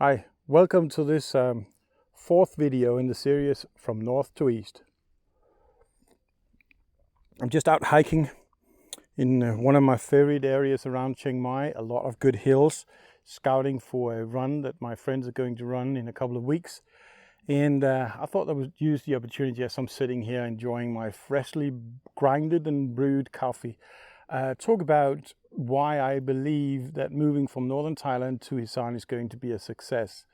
Hi, welcome to this fourth video in the series From North to East. I'm just out hiking in one of my favorite areas around Chiang Mai, a lot of good hills, scouting for a run that my friends are going to run in a couple of weeks. And I thought I would use the opportunity as I'm sitting here enjoying my freshly grinded and brewed coffee, talk about why I believe that moving from northern Thailand to Isaan is going to be a success.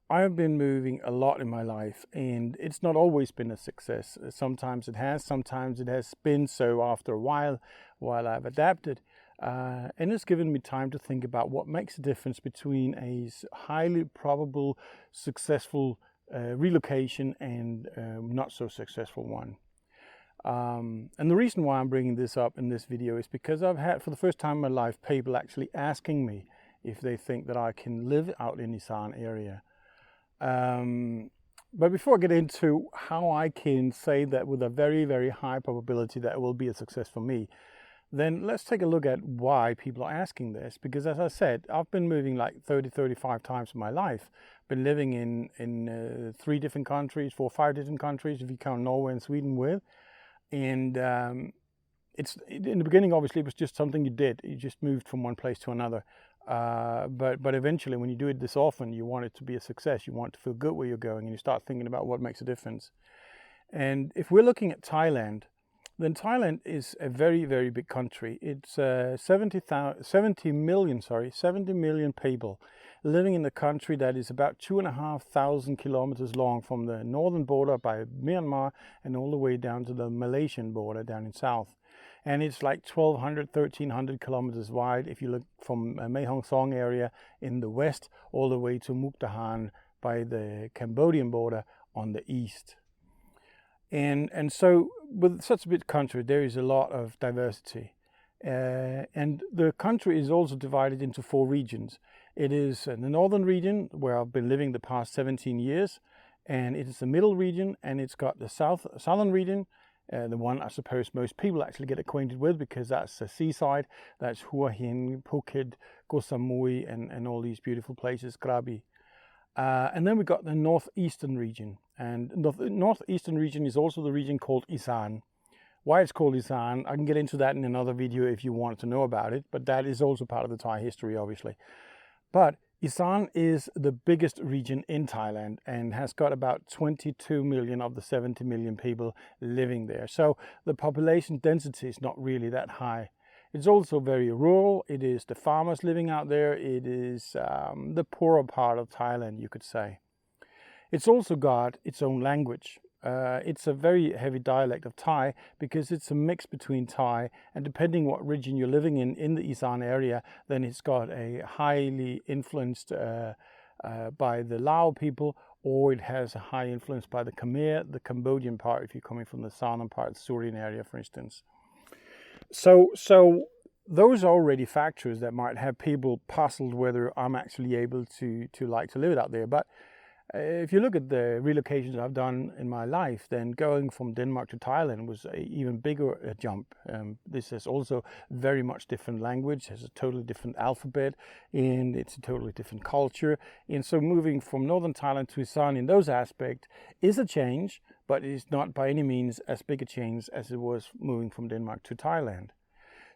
I've been moving a lot in my life and it's not always been a success. Sometimes it has been so after a while I've adapted. And it's given me time to think about what makes a difference between a highly probable successful relocation and not so successful one. And the reason why I'm bringing this up in this video is because I've had, for the first time in my life, people actually asking me if they think that I can live out in Isaan area. But before I get into how I can say that with a very, very high probability that it will be a success for me, then let's take a look at why people are asking this. Because as I said, I've been moving like 35 times in my life. Been living in 3 different countries, 4 or 5 different countries, if you count Norway and Sweden with. And it's in the beginning, obviously, it was just something you did. You just moved from one place to another. But eventually, when you do it this often, you want it to be a success. You want to feel good where you're going, and you start thinking about what makes a difference. And if we're looking at Thailand, then Thailand is a very, very big country. It's 70 million people living in a country that is about 2,500 kilometers long from the northern border by Myanmar and all the way down to the Malaysian border down in south. And it's like 1,200, 1,300 kilometers wide if you look from Mae Hong Son area in the west all the way to Mukdahan by the Cambodian border on the east. And so with such a big country, there is a lot of diversity. And the country is also divided into 4 regions. It is the northern region, where I've been living the past 17 years, and it is the middle region, and it's got the southern region, the one I suppose most people actually get acquainted with because that's the seaside. That's Hua Hin, Phuket, Koh Samui, and all these beautiful places, Krabi. And then we got the northeastern region, and the northeastern region is also the region called Isaan. Why it's called Isaan, I can get into that in another video if you want to know about it, but that is also part of the Thai history, obviously. But Isaan is the biggest region in Thailand and has got about 22 million of the 70 million people living there. So the population density is not really that high. It's also very rural. It is the farmers living out there. It is the poorer part of Thailand, you could say. It's also got its own language. It's a very heavy dialect of Thai because it's a mix between Thai and depending what region you're living in the Isaan area, then it's got a highly influenced by the Lao people, or it has a high influence by the Khmer, the Cambodian part, if you're coming from the southern part, the Surian area, for instance. So those are already factors that might have people puzzled whether I'm actually able to live it out there. But if you look at the relocations I've done in my life, then going from Denmark to Thailand was an even bigger jump. This is also very much different language, has a totally different alphabet, and it's a totally different culture. And so moving from northern Thailand to Isaan in those aspects is a change, but it's not by any means as big a change as it was moving from Denmark to Thailand.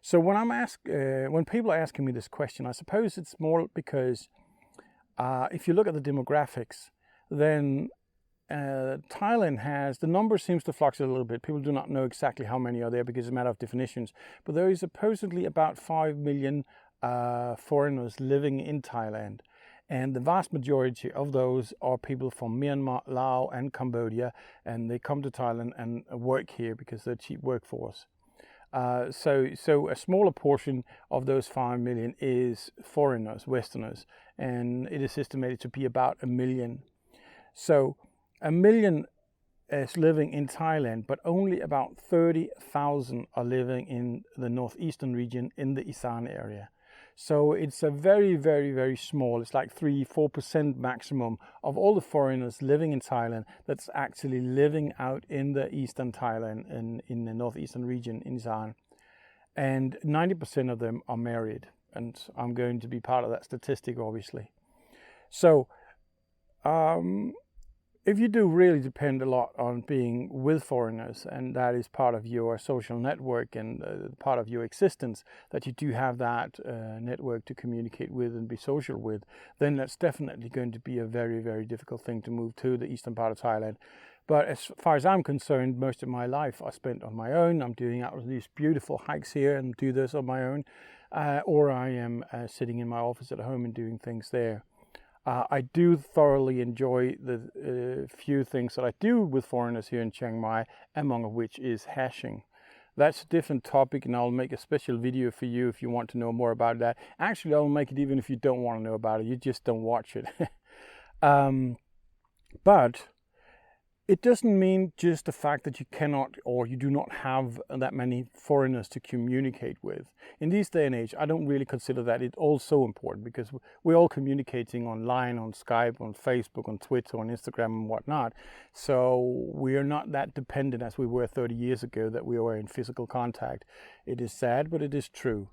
So when people are asking me this question, I suppose it's more because if you look at the demographics, then Thailand has, the number seems to fluctuate a little bit. People do not know exactly how many are there because it's a matter of definitions. But there is supposedly about 5 million foreigners living in Thailand. And the vast majority of those are people from Myanmar, Laos, and Cambodia. And they come to Thailand and work here because they're cheap workforce. So a smaller portion of those 5 million is foreigners, Westerners. And it is estimated to be about 1 million. So 1 million is living in Thailand, but only about 30,000 are living in the northeastern region in the Isaan area. So it's a very, very, very small, it's like 3-4% maximum of all the foreigners living in Thailand that's actually living out in the eastern Thailand in the northeastern region in Isaan. And 90% of them are married. And I'm going to be part of that statistic, obviously. So if you do really depend a lot on being with foreigners, and that is part of your social network and part of your existence, that you do have that network to communicate with and be social with, then that's definitely going to be a very, very difficult thing to move to the eastern part of Thailand. But as far as I'm concerned, most of my life I spent on my own. I'm doing out these beautiful hikes here and do this on my own, or I am sitting in my office at home and doing things there. I do thoroughly enjoy the few things that I do with foreigners here in Chiang Mai, among which is hashing. That's a different topic, and I'll make a special video for you if you want to know more about that. Actually, I'll make it even if you don't want to know about it. You just don't watch it. But it doesn't mean just the fact that you cannot or you do not have that many foreigners to communicate with. In this day and age, I don't really consider that it's all so important, because we're all communicating online, on Skype, on Facebook, on Twitter, on Instagram and whatnot. So we are not that dependent as we were 30 years ago that we were in physical contact. It is sad, but it is true.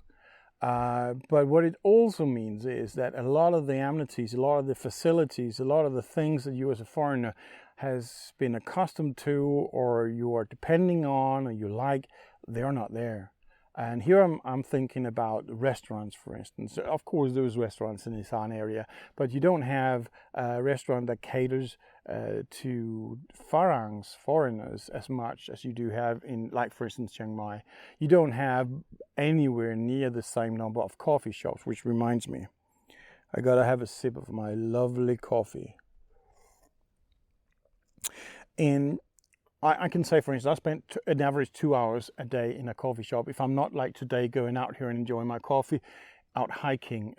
But what it also means is that a lot of the amenities, a lot of the facilities, a lot of the things that you as a foreigner has been accustomed to, or you are depending on, or you like, they're not there. And here I'm thinking about restaurants, for instance. Of course, there's restaurants in the Isaan area, but you don't have a restaurant that caters to foreigners, as much as you do have in, like, for instance, Chiang Mai. You don't have anywhere near the same number of coffee shops, which reminds me, I gotta have a sip of my lovely coffee. And I can say, for instance, I spent an average 2 hours a day in a coffee shop. If I'm not, like today, going out here and enjoying my coffee, out hiking.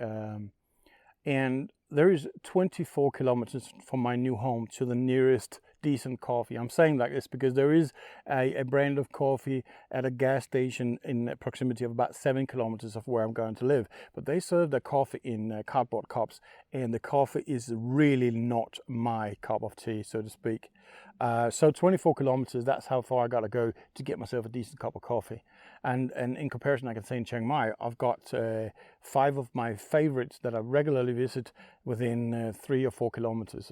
And there is 24 kilometers from my new home to the nearest decent coffee. I'm saying like this because there is a brand of coffee at a gas station in proximity of about 7 kilometers of where I'm going to live. But they serve the coffee in cardboard cups, and the coffee is really not my cup of tea, so to speak. So 24 kilometers, that's how far I got to go to get myself a decent cup of coffee. And in comparison, I can say in Chiang Mai, I've got 5 of my favorites that I regularly visit within 3 or 4 kilometers.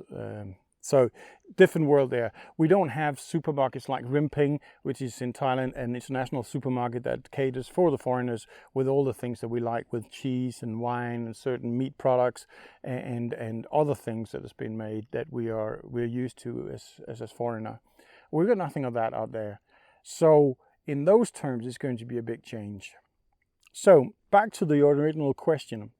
So different world there. We don't have supermarkets like Rimping, which is in Thailand, an international supermarket that caters for the foreigners with all the things that we like, with cheese and wine and certain meat products and other things that has been made that we're used to as a foreigner. We've got nothing of that out there. So in those terms, it's going to be a big change. So back to the original question.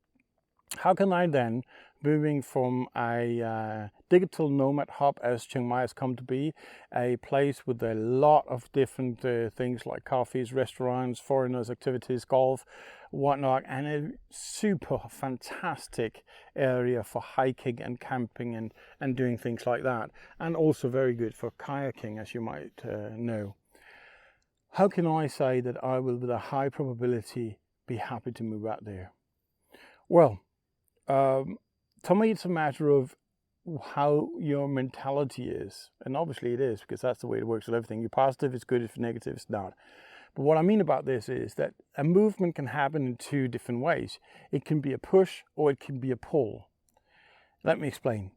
How can I then, moving from a digital nomad hub as Chiang Mai has come to be, a place with a lot of different things like cafes, restaurants, foreigners, activities, golf, whatnot, and a super fantastic area for hiking and camping and doing things like that, and also very good for kayaking, as you might know. How can I say that I will, with a high probability, be happy to move out there? Well, to me, it's a matter of how your mentality is. And obviously it is, because that's the way it works with everything. You're positive, it's good. If you're negative, it's not. But what I mean about this is that a movement can happen in 2 different ways. It can be a push or it can be a pull. Let me explain.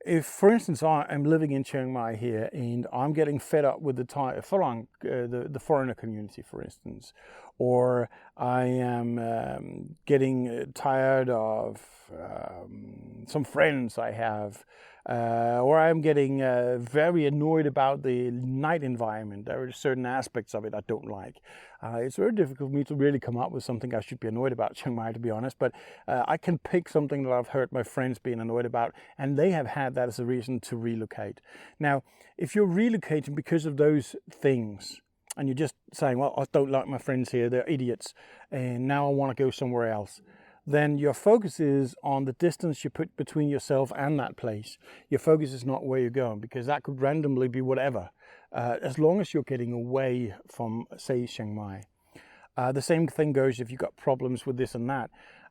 If, for instance, I am living in Chiang Mai here and I'm getting fed up with the foreigner community, for instance, or I am getting tired of some friends I have, or I'm getting very annoyed about the night environment. There are certain aspects of it I don't like. It's very difficult for me to really come up with something I should be annoyed about Chiang Mai, to be honest, but I can pick something that I've heard my friends being annoyed about, and they have had that as a reason to relocate. Now, if you're relocating because of those things, and you're just saying, well, I don't like my friends here, they're idiots, and now I want to go somewhere else, then your focus is on the distance you put between yourself and that place. Your focus is not where you're going, because that could randomly be whatever, as long as you're getting away from, say, Chiang Mai. The same thing goes if you've got problems with this and that.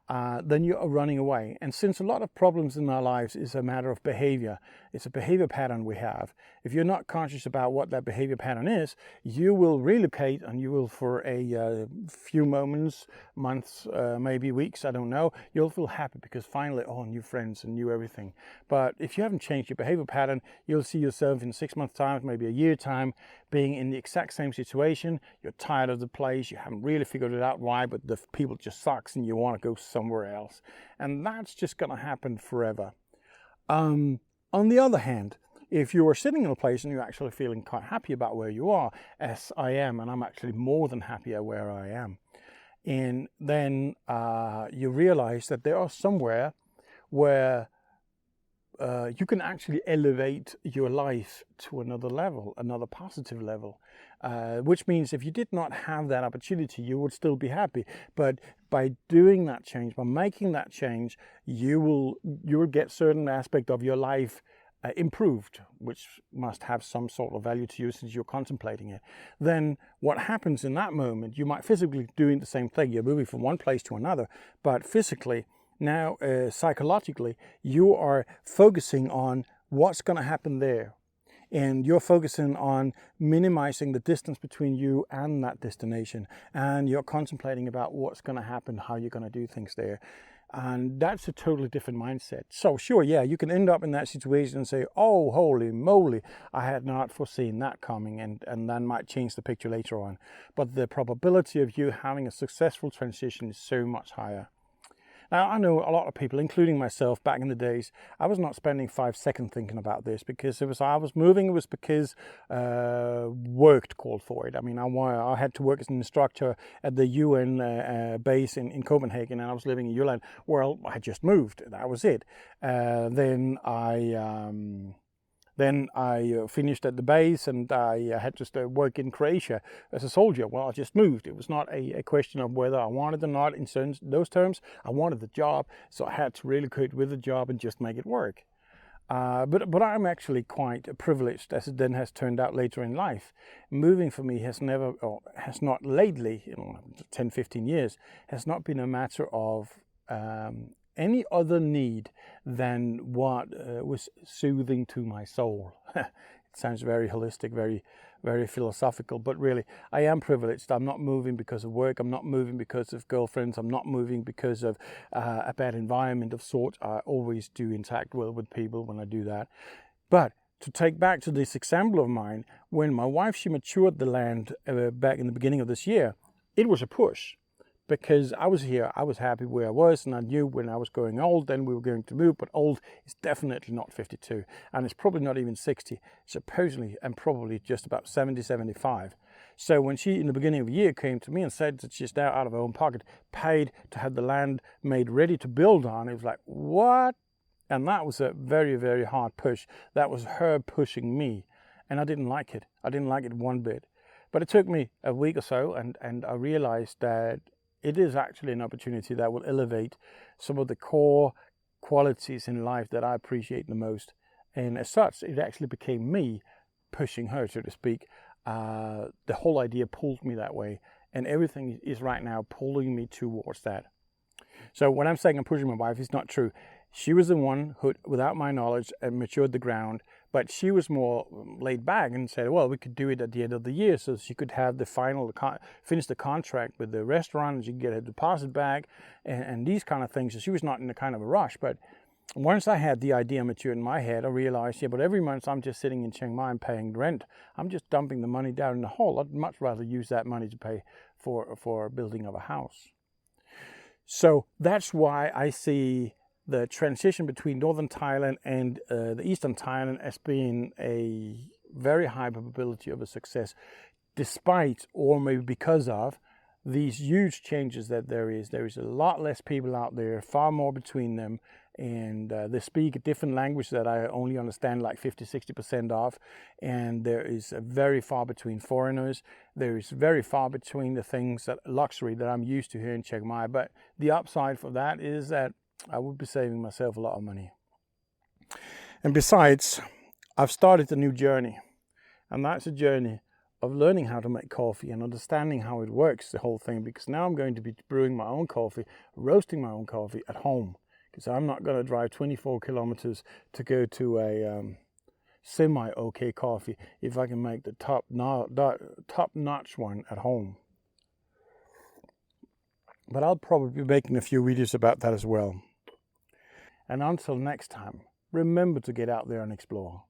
then you are running away. And since a lot of problems in our lives is a matter of behavior, it's a behavior pattern we have. If you're not conscious about what that behavior pattern is, you will relocate, and you will, for a few moments, months, maybe weeks, I don't know, you'll feel happy because finally, oh, new friends and new everything. But if you haven't changed your behavior pattern, you'll see yourself in 6 months' time, maybe a year time, being in the exact same situation. You're tired of the place, you haven't really figured it out why, but the people just sucks and you want to go somewhere else. And that's just going to happen forever. On the other hand, if you are sitting in a place and you're actually feeling quite happy about where you are, as I am, and I'm actually more than happy at where I am, and then you realize that there are somewhere where you can actually elevate your life to another level, another positive level, which means if you did not have that opportunity, you would still be happy. But by doing that change, by making that change, you will get certain aspect of your life improved, which must have some sort of value to you since you're contemplating it. Then what happens in that moment, you might physically doing the same thing. You're moving from one place to another, but physically, now psychologically, you are focusing on what's going to happen there. And you're focusing on minimizing the distance between you and that destination. And you're contemplating about what's going to happen, how you're going to do things there. And that's a totally different mindset. So sure, yeah, you can end up in that situation and say, oh, holy moly, I had not foreseen that coming, and that might change the picture later on. But the probability of you having a successful transition is so much higher. Now, I know a lot of people, including myself, back in the days, I was not spending 5 seconds thinking about this because I was moving. It was because work called for it. I mean, I had to work as an instructor at the UN base in Copenhagen, and I was living in Jylland. Well, I just moved. That was it. Then I finished at the base, and I had to work in Croatia as a soldier. Well, I just moved. It was not a question of whether I wanted or not in those terms. I wanted the job, so I had to relocate with the job and just make it work. But I'm actually quite privileged, as it then has turned out later in life. Moving for me has not lately, 10, 15 years, has not been a matter of any other need than what was soothing to my soul. It sounds very holistic, very, very philosophical, but really, I am privileged. I'm not moving because of work. I'm not moving because of girlfriends. I'm not moving because of a bad environment of sorts. I always do interact well with people when I do that. But to take back to this example of mine, when my wife, she matured the land back in the beginning of this year, it was a push. Because I was here, I was happy where I was, and I knew when I was going old, then we were going to move. But old is definitely not 52, and it's probably not even 60, supposedly, and probably just about 70, 75. So when she, in the beginning of the year, came to me and said that she's now out of her own pocket, paid to have the land made ready to build on, it was like, what? And that was a very, very hard push. That was her pushing me, and I didn't like it. I didn't like it one bit. But it took me a week or so, and I realized that it is actually an opportunity that will elevate some of the core qualities in life that I appreciate the most. And as such, it actually became me pushing her, so to speak. The whole idea pulled me that way, and everything is right now pulling me towards that. So when I'm saying I'm pushing my wife, it's not true. She was the one who, without my knowledge, matured the ground, but she was more laid back and said, well, we could do it at the end of the year, so she could have the finish the contract with the restaurant, and she could get a deposit back, and these kind of things. So she was not in a kind of a rush. But once I had the idea matured in my head, I realized, yeah, but every month I'm just sitting in Chiang Mai and paying rent. I'm just dumping the money down in the hole. I'd much rather use that money to pay for building of a house. So that's why I see the transition between northern Thailand and the eastern Thailand as being a very high probability of a success, despite, or maybe because of, these huge changes that there is. There is a lot less people out there, far more between them, and they speak a different language that I only understand like 50-60% of, and there is a very far between foreigners. There is very far between the things that luxury that I'm used to here in Chiang Mai. But the upside for that is that I would be saving myself a lot of money. And besides, I've started a new journey, and that's a journey of learning how to make coffee and understanding how it works, the whole thing, because now I'm going to be brewing my own coffee, roasting my own coffee at home, because I'm not going to drive 24 kilometers to go to a semi-okay coffee if I can make the top-notch one at home. But I'll probably be making a few videos about that as well. And until next time, remember to get out there and explore.